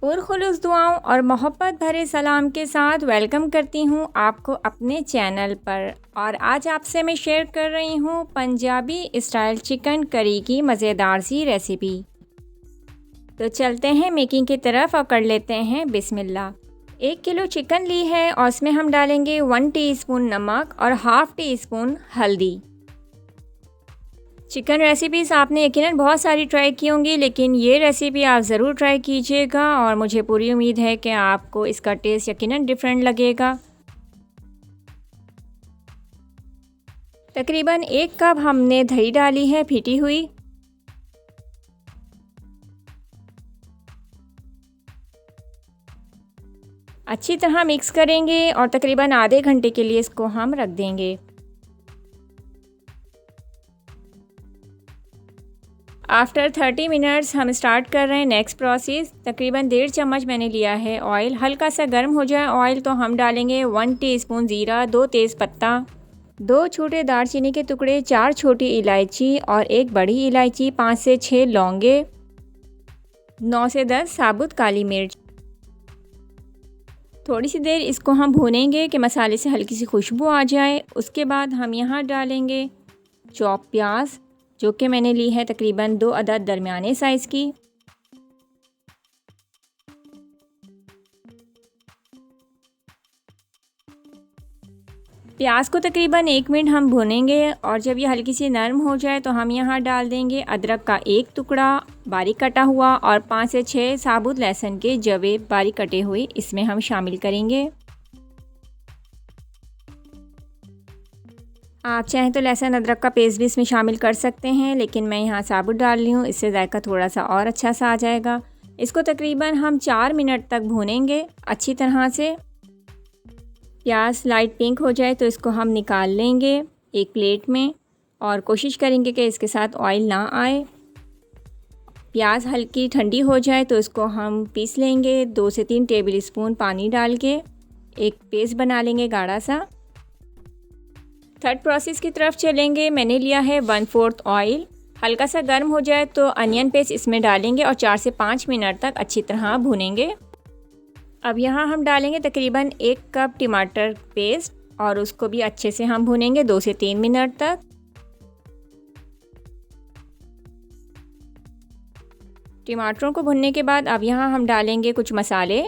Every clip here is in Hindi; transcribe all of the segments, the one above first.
पुरखुलूस दुआओं और मोहब्बत भरे सलाम के साथ वेलकम करती हूँ आपको अपने चैनल पर। और आज आपसे मैं शेयर कर रही हूँ पंजाबी स्टाइल चिकन करी की मज़ेदार सी रेसिपी। तो चलते हैं मेकिंग की तरफ और कर लेते हैं बिस्मिल्लाह। 1 किलो चिकन ली है और उसमें हम डालेंगे 1 टीस्पून नमक और हाफ़ टी स्पून हल्दी। चिकन रेसिपीज़ आपने यकीनन बहुत सारी ट्राई की होंगी, लेकिन ये रेसिपी आप ज़रूर ट्राई कीजिएगा और मुझे पूरी उम्मीद है कि आपको इसका टेस्ट यकीनन डिफरेंट लगेगा। तकरीबन 1 कप हमने दही डाली है फीटी हुई। अच्छी तरह मिक्स करेंगे और तकरीबन आधे घंटे के लिए इसको हम रख देंगे। आफ्टर 30 मिनट्स हम स्टार्ट कर रहे हैं नेक्स्ट प्रोसेस। तकरीबन 1.5 चम्मच मैंने लिया है ऑयल। हल्का सा गर्म हो जाए ऑयल तो हम डालेंगे 1 टीस्पून ज़ीरा, 2 तेज़पत्ता, 2 छोटे दालचीनी के टुकड़े, 4 छोटी इलायची और 1 बड़ी इलायची, 5 से 6 लौंगे, 9 से 10 साबुत काली मिर्च। थोड़ी सी देर इसको हम भूनेंगे कि मसाले से हल्की सी खुशबू आ जाए। उसके बाद हम यहाँ डालेंगे चॉप प्याज, जो कि मैंने ली है तकरीबन 2 अदद दरमियाने साइज़ की। प्याज को तकरीबन 1 मिनट हम भूनेंगे और जब ये हल्की सी नरम हो जाए तो हम यहाँ डाल देंगे अदरक का 1 टुकड़ा बारीक कटा हुआ और 5 से 6 साबुत लहसुन के जवे बारीक कटे हुए इसमें हम शामिल करेंगे। आप चाहें तो लहसुन अदरक का पेस्ट भी इसमें शामिल कर सकते हैं, लेकिन मैं यहाँ साबुत डाल रही हूँ, इससे जायका थोड़ा सा और अच्छा सा आ जाएगा। इसको तकरीबन हम 4 मिनट तक भूनेंगे अच्छी तरह से। प्याज लाइट पिंक हो जाए तो इसको हम निकाल लेंगे एक प्लेट में और कोशिश करेंगे कि इसके साथ ऑयल ना आए। प्याज हल्की ठंडी हो जाए तो इसको हम पीस लेंगे। 2 से 3 टेबल स्पून पानी डाल के एक पेस्ट बना लेंगे गाढ़ा सा। थर्ड प्रोसेस की तरफ चलेंगे। मैंने लिया है 1/4 ऑयल। हल्का सा गर्म हो जाए तो अनियन पेस्ट इसमें डालेंगे और 4 से 5 मिनट तक अच्छी तरह भूनेंगे। अब यहाँ हम डालेंगे तकरीबन 1 कप टमाटर पेस्ट और उसको भी अच्छे से हम भूनेंगे 2 से 3 मिनट तक। टमाटरों को भुनने के बाद अब यहाँ हम डालेंगे कुछ मसाले।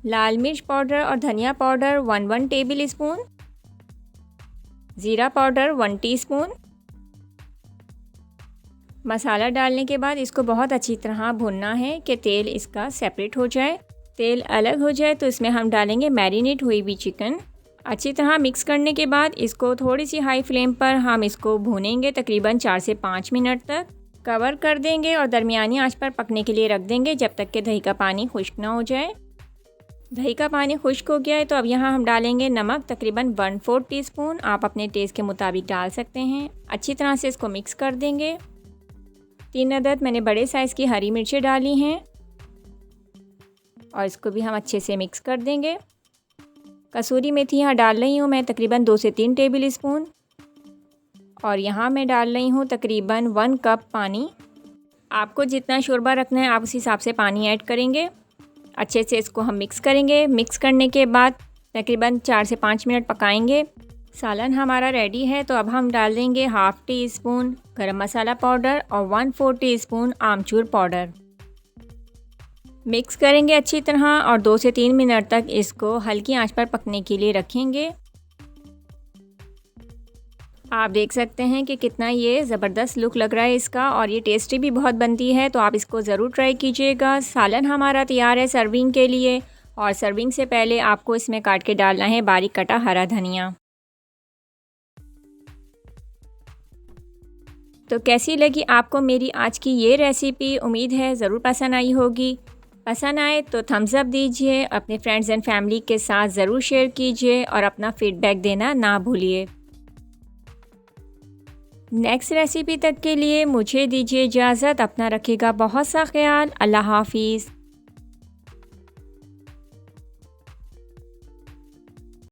लाल मिर्च पाउडर और धनिया पाउडर 1 टेबल स्पून, ज़ीरा पाउडर 1 टीस्पून। मसाला डालने के बाद इसको बहुत अच्छी तरह भूनना है कि तेल इसका सेपरेट हो जाए। तेल अलग हो जाए तो इसमें हम डालेंगे मैरिनेट हुई हुई चिकन। अच्छी तरह मिक्स करने के बाद इसको थोड़ी सी हाई फ्लेम पर हम इसको भूनेंगे तकरीबन 4 से 5 मिनट तक। कवर कर देंगे और दरमियानी आंच पर पकने के लिए रख देंगे जब तक कि दही का पानी खुश्क ना हो जाए। दही का पानी खुश्क हो गया है तो अब यहाँ हम डालेंगे नमक तकरीबन 1/4 टीस्पून। आप अपने टेस्ट के मुताबिक डाल सकते हैं। अच्छी तरह से इसको मिक्स कर देंगे। 3 अदद मैंने बड़े साइज़ की हरी मिर्चें डाली हैं और इसको भी हम अच्छे से मिक्स कर देंगे। कसूरी मेथी यहाँ डाल रही हूँ मैं तकरीबन 2 से 3 टेबल स्पून और यहाँ मैं डाल रही हूँ तकरीबन 1 कप पानी। आपको जितना शोरबा रखना है आप उस हिसाब से पानी ऐड करेंगे। अच्छे से इसको हम मिक्स करेंगे। मिक्स करने के बाद तकरीबन 4 से 5 मिनट पकाएंगे। सालन हमारा रेडी है तो अब हम डाल देंगे हाफ़ टी स्पून गरम मसाला पाउडर और 1/4 टीस्पून आमचूर पाउडर। मिक्स करेंगे अच्छी तरह और 2 से 3 मिनट तक इसको हल्की आंच पर पकने के लिए रखेंगे। आप देख सकते हैं कि कितना ये ज़बरदस्त लुक लग रहा है इसका और ये टेस्टी भी बहुत बनती है, तो आप इसको ज़रूर ट्राई कीजिएगा। सालन हमारा तैयार है सर्विंग के लिए और सर्विंग से पहले आपको इसमें काट के डालना है बारीक कटा हरा धनिया। तो कैसी लगी आपको मेरी आज की ये रेसिपी? उम्मीद है ज़रूर पसंद आई होगी। पसंद आए तो थम्स अप दीजिए, अपने फ्रेंड्स एंड फैमिली के साथ ज़रूर शेयर कीजिए और अपना फीडबैक देना ना भूलिए। नेक्स्ट रेसिपी तक के लिए मुझे दीजिए इजाज़त। अपना रखिएगा बहुत सा ख्याल। अल्लाह हाफिज़।